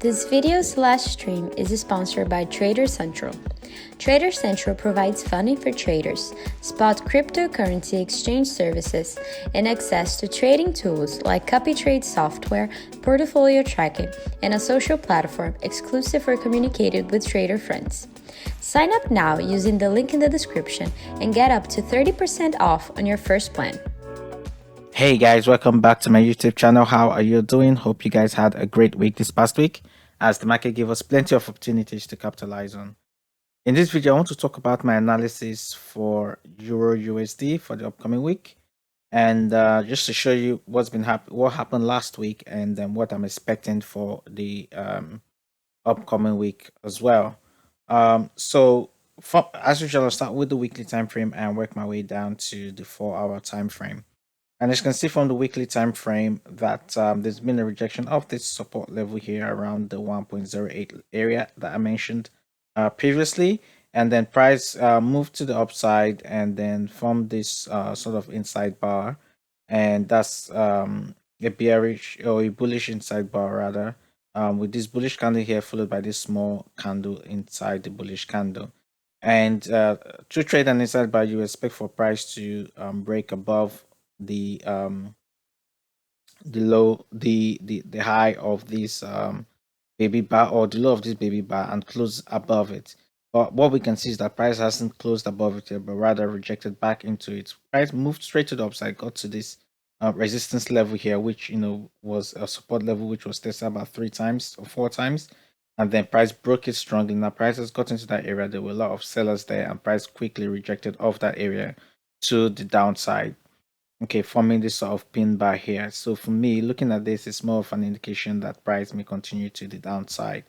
This video/stream is sponsored by Trader Central. Trader Central provides funding for traders, spot cryptocurrency exchange services, and access to trading tools like copy trade software, portfolio tracking, and a social platform exclusive for communicating with trader friends. Sign up now using the link in the description and get up to 30% off on your first plan. Hey guys, welcome back to my YouTube channel. How are you doing? Hope you guys had a great week this past week, as the market gave us plenty of opportunities to capitalize on. In this video, I want to talk about my analysis for EURUSD for the upcoming week, and just to show you what happened last week, and then what I'm expecting for the upcoming week as well. As usual, I'll start with the weekly time frame and work my way down to the 4-hour time frame. And as you can see from the weekly time frame that there's been a rejection of this support level here around the 1.08 area that I mentioned previously, and then price moved to the upside and then formed this sort of inside bar, and that's a bearish or a bullish inside bar rather, with this bullish candle here followed by this small candle inside the bullish candle. And to trade an inside bar, you expect for price to break above the high of this baby bar, or the low of this baby bar, and close above it. But what we can see is that price hasn't closed above it here, but rather rejected back into it. Price moved straight to the upside, got to this resistance level here, which was a support level which was tested about 3 times or 4 times, and then price broke it strongly. Now price has got into that area. There were a lot of sellers there, and price quickly rejected off that area to the downside. Okay, forming this sort of pin bar here. So for me, looking at this, it's more of an indication that price may continue to the downside.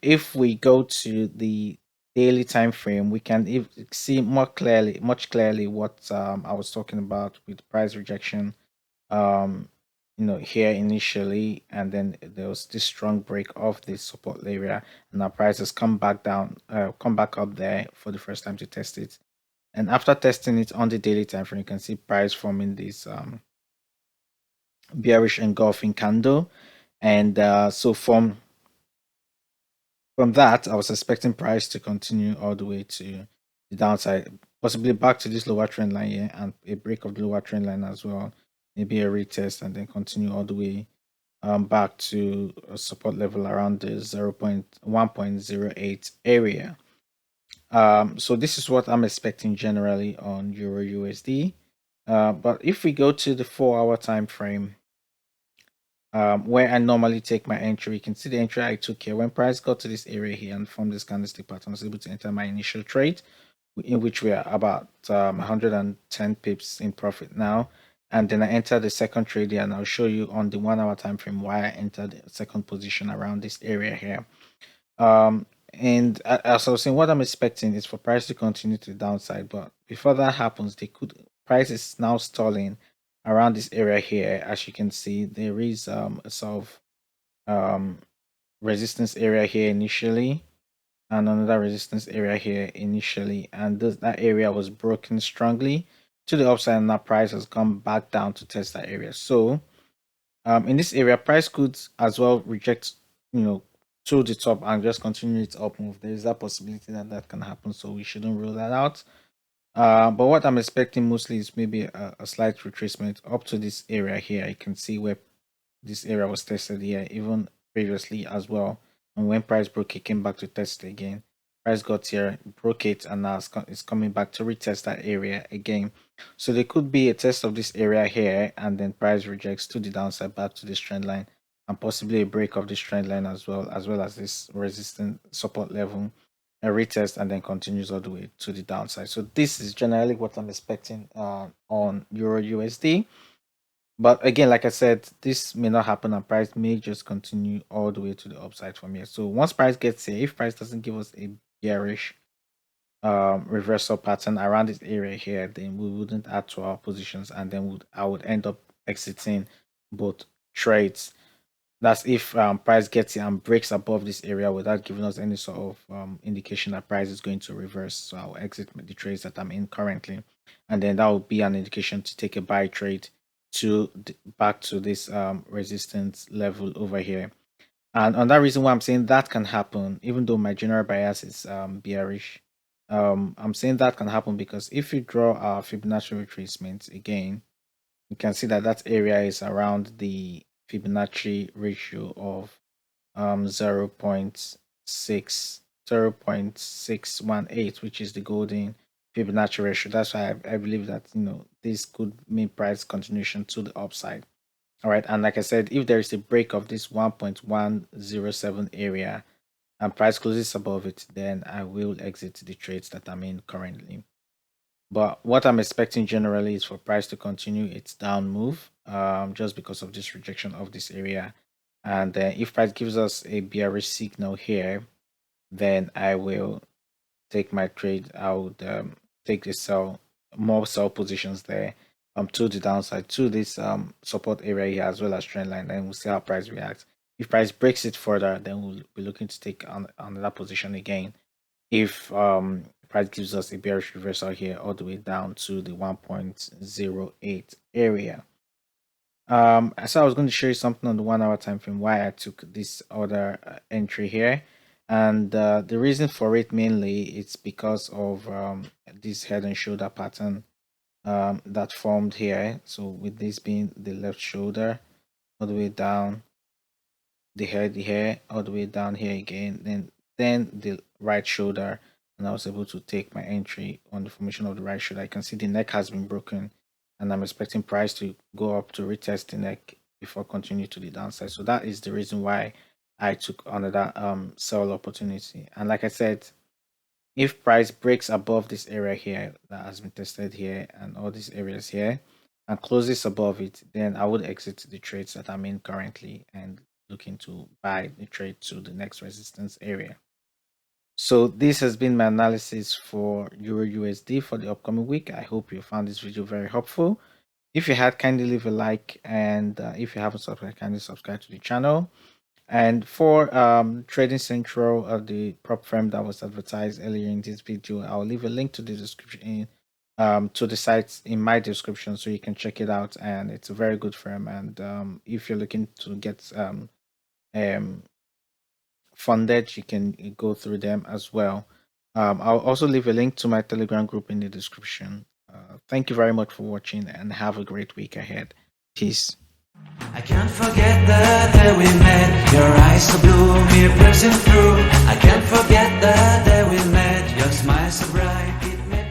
If we go to the daily time frame, we can see much clearly what I was talking about with price rejection. Here initially, and then there was this strong break of this support area, and now price has come back down, come back up there for the first time to test it. And after testing it on the daily time frame, you can see price forming this bearish engulfing candle. And so from that, I was expecting price to continue all the way to the downside, possibly back to this lower trend line here, and a break of the lower trend line as well, maybe a retest, and then continue all the way back to a support level around the 1.08 area. So this is what I'm expecting generally on EURUSD. But if we go to the 4-hour time frame, where I normally take my entry, you can see the entry I took here. When price got to this area here and from this candlestick pattern, I was able to enter my initial trade, in which we are about 110 pips in profit now. And then I entered the second trade here, and I'll show you on the 1-hour time frame why I entered the second position around this area here. And as I was saying, what I'm expecting is for price to continue to the downside. But before that happens, price is now stalling around this area here. As you can see, there is a sort of resistance area here initially, and another resistance area here initially, and that area was broken strongly to the upside, and now price has come back down to test that area. So in this area, price could as well reject, to the top and just continue its up move. There is that possibility that can happen, so we shouldn't rule that out. But what I'm expecting mostly is maybe a slight retracement up to this area here. You can see where this area was tested here, even previously as well. And when price broke, it came back to test again. Price got here, broke it, and now it's coming back to retest that area again. So there could be a test of this area here, and then price rejects to the downside back to this trend line, and possibly a break of this trend line as well as this resistant support level, a retest, and then continues all the way to the downside. So this is generally what I'm expecting on EURUSD. But again, like I said, this may not happen, and price may just continue all the way to the upside from here. So once price gets here, if price doesn't give us a bearish reversal pattern around this area here, then we wouldn't add to our positions, and then I would end up exiting both trades. That's if price gets here and breaks above this area without giving us any sort of indication that price is going to reverse. So I'll exit the trades that I'm in currently, and then that will be an indication to take a buy trade back to this resistance level over here. And on that reason why I'm saying that can happen, even though my general bias is bearish, I'm saying that can happen because if you draw our Fibonacci retracement again, you can see that that area is around the Fibonacci ratio of 0.6 0.618, which is the golden Fibonacci ratio. That's why I believe that this could mean price continuation to the upside. All right, and like I said, if there is a break of this 1.107 area and price closes above it, then I will exit the trades that I'm in currently. But what I'm expecting generally is for price to continue its down move, just because of this rejection of this area. And if price gives us a bearish signal here, then I will take my trade. I would take the more sell positions there to the downside to this support area here as well as trend line. Then we'll see how price reacts. If price breaks it further, then we'll be looking to take on another position again. If price gives us a bearish reversal here all the way down to the 1.08 area. So I was going to show you something on the 1 hour time frame why I took this other entry here. And the reason for it mainly it's because of this head and shoulder pattern that formed here. So with this being the left shoulder all the way down, the head here all the way down here again, then the right shoulder, and I was able to take my entry on the formation of the right shoulder. I can see the neck has been broken, and I'm expecting price to go up to retest the neck before continue to the downside. So that is the reason why I took another sell opportunity. And like I said, if price breaks above this area here that has been tested here and all these areas here and closes above it, then I would exit the trades that I'm in currently and looking to buy the trade to the next resistance area. So this has been my analysis for EURUSD for the upcoming week. I hope you found this video very helpful. If you had, kindly leave a like, and if you haven't subscribed, kindly subscribe to the channel. And for Trading Central, the prop firm that was advertised earlier in this video, I'll leave a link to the description to the site in my description so you can check it out. And it's a very good firm. And if you're looking to get funded, you can go through them as well. I'll also leave a link to my Telegram group in the description. Thank you very much for watching and have a great week ahead. Peace. I can't forget the day we met. Your eyes so blue, me piercing through. I can't forget the day we met. Your smile so bright, it made